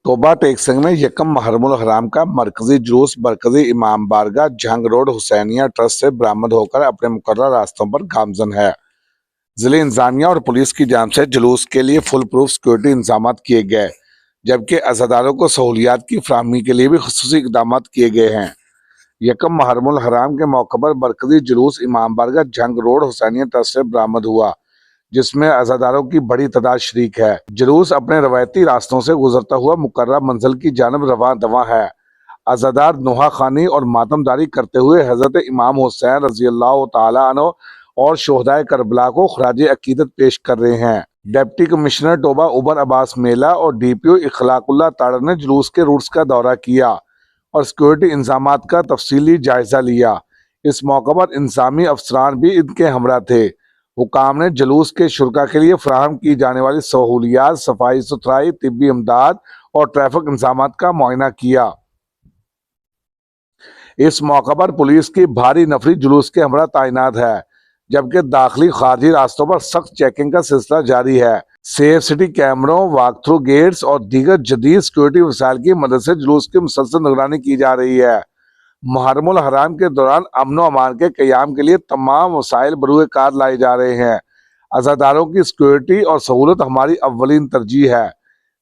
तोबा टेक सिंह में यकम मुहर्रमुल हराम का मरकजी जुलूस मरकजी इमाम बारगाह जंग रोड हुसैनिया ट्रस्ट से बरामद होकर अपने मुकर्रर रास्तों पर गामजन है। जिले इंतजामिया और पुलिस की जानिब से जुलूस के लिए फुल प्रूफ सिक्योरिटी इंतजाम किए गए, जबकि अज़ादारों को सहूलियात की फराहमी के लिए भी खुसूसी इक़दाम किए गए हैं। यकम मुहर्रमुल हराम के मौके पर मरकजी जुलूस इमाम बारगाह जंग रोड हुसैनिया ट्रस्ट से बरामद हुआ, जिसमें अज़ादारों की बड़ी तादाद शरीक है। जुलूस अपने रवायती रास्तों से गुजरता हुआ मुकर्रर मंजिल की जानब रवां दवां है। अज़ादार नुहा खानी और मातमदारी करते हुए हजरत इमाम हुसैन रज़ी अल्लाह तआला अन्हु और शोहदाए करबला को खराज अकीदत पेश कर रहे हैं। डिप्टी कमिश्नर टोबा उमर अब्बास मेला और DPO इखलाकुल्लाह ताड़र ने जुलूस के रूट्स का दौरा किया और सिक्योरिटी इंतजामात का तफसीली जायजा लिया। इस मौके पर इंतजामी अफसरान भी इनके हमरा थे। हुकाम ने जुलूस के शुरका के लिए फराहम की जाने वाली सहूलियात, सफाई सुथराई, तिब्बी इमदाद और ट्रैफिक इंतजामात का मुआयना किया। इस मौके पर पुलिस की भारी नफरी जुलूस के हमरा तैनात है, जबकि दाखिली खारजी रास्तों पर सख्त चेकिंग का सिलसिला जारी है। सेफ सिटी कैमरों, वॉक थ्रू गेट्स और दीगर जदीद सिक्योरिटी वसाइल की मदद से जुलूस की मुसलसल निगरानी की जा रही है। मुहर्रमुल हराम के दौरान अमन व अमान के क़याम के लिए तमाम वसाइल बरूए कार लाए जा रहे हैं। अज़ादारों की सिक्योरिटी और सहूलत हमारी अव्वलीन तरजीह है।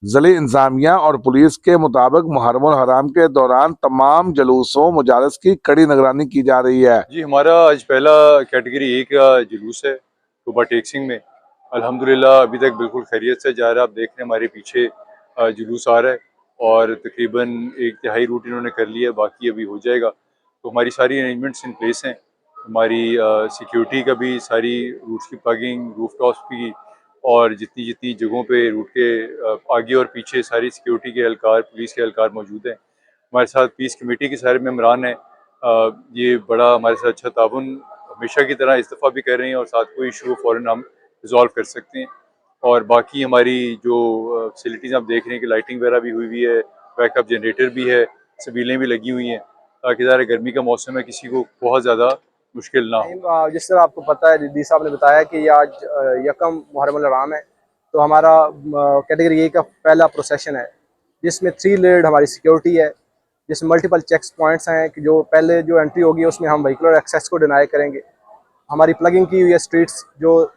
ज़िले इंतजामिया और पुलिस के मुताबिक मुहर्रमुल हराम के दौरान तमाम जुलूसों मुजालस की कड़ी निगरानी की जा रही है। जी, हमारा आज पहला कैटेगरी 1 का जुलूस है तोबा टेक सिंह में। अल्हम्दुलिल्लाह अभी तक बिल्कुल खैरियत से जा रहा है। आप देख रहे हैं हमारे पीछे जुलूस आ रहा है और तकरीबन 1/3 रूट इन्होंने कर लिया है, बाकी अभी हो जाएगा। तो हमारी सारी अरेंजमेंट्स इन प्लेस हैं। हमारी सिक्योरिटी का भी, सारी रूट्स की प्लगिंग, रूफ टॉप्स की, और जितनी जितनी जगहों पे रूट के आगे और पीछे सारी सिक्योरिटी के एहलकार, पुलिस के एहलकार मौजूद हैं। हमारे साथ पीस कमेटी के सारे मेम्बरान हैं। ये बड़ा हमारे साथ अच्छा ताउन हमेशा की तरह इस दफ़ा भी कर रहे हैं और साथ कोई इशू फ़ौरन हम रिजॉल्व कर सकते हैं। और बाकी हमारी जो फैसिलिटीज़ आप देख रहे हैं कि लाइटिंग वगैरह भी हुई है, बैकअप जनरेटर भी है, सबीलें भी लगी हुई हैं, ताकि ज़रा गर्मी का मौसम है, किसी को बहुत ज़्यादा मुश्किल ना हो। जिस तरह आपको पता है, डी साहब ने बताया कि ये आज यकम मुहर्रमुल हराम है, तो हमारा कैटेगरी ए का पहला प्रोसेशन है, जिसमें 3 लेयर्ड हमारी सिक्योरिटी है, जिसमें मल्टीपल चेक पॉइंट्स हैं कि जो पहले जो एंट्री होगी उसमें हम व्हीकुलर एक्सेस को डिनाई करेंगे। हमारी प्लगिंग की हुई है स्ट्रीट्स, जो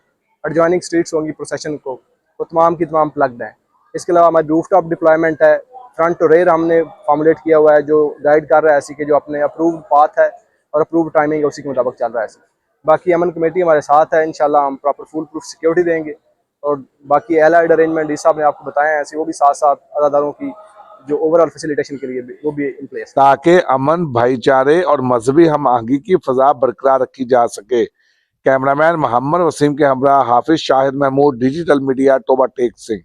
एडजॉइनिंग स्ट्रीट्स होंगी प्रोसेशन को, वो तमाम की तमाम प्लग्ड हैं। इसके अलावा हमारी रूफ टॉप डिप्लॉयमेंट है, फ्रंट टू रेयर हमने फॉर्मुलेट किया हुआ है, जो गाइड कर रहा है ऐसी कि जो अपने अप्रूव्ड पाथ है और अप्रूव्ड टाइमिंग है उसी के मुताबिक चल रहा है ऐसे। बाकी अमन कमेटी हमारे साथ है, इंशाल्लाह हम प्रॉपर फुल प्रूफ सिक्योरिटी देंगे, और बाकी एलाइड अरेंजमेंट डी साहब ने आपको बताया है ऐसे, वो भी साथ साथ अदादारों की जो ओवरऑल फैसिलिटेशन के लिए भी वो भी इन प्लेस, ताकि अमन, भाईचारे और मजहबी हम आहंगी की फजा बरकरार रखी जा सके। कैमरामैन मोहम्मद वसीम के हमरा हाफिज शाहिद महमूद, डिजिटल मीडिया, टोबा टेक सिंह।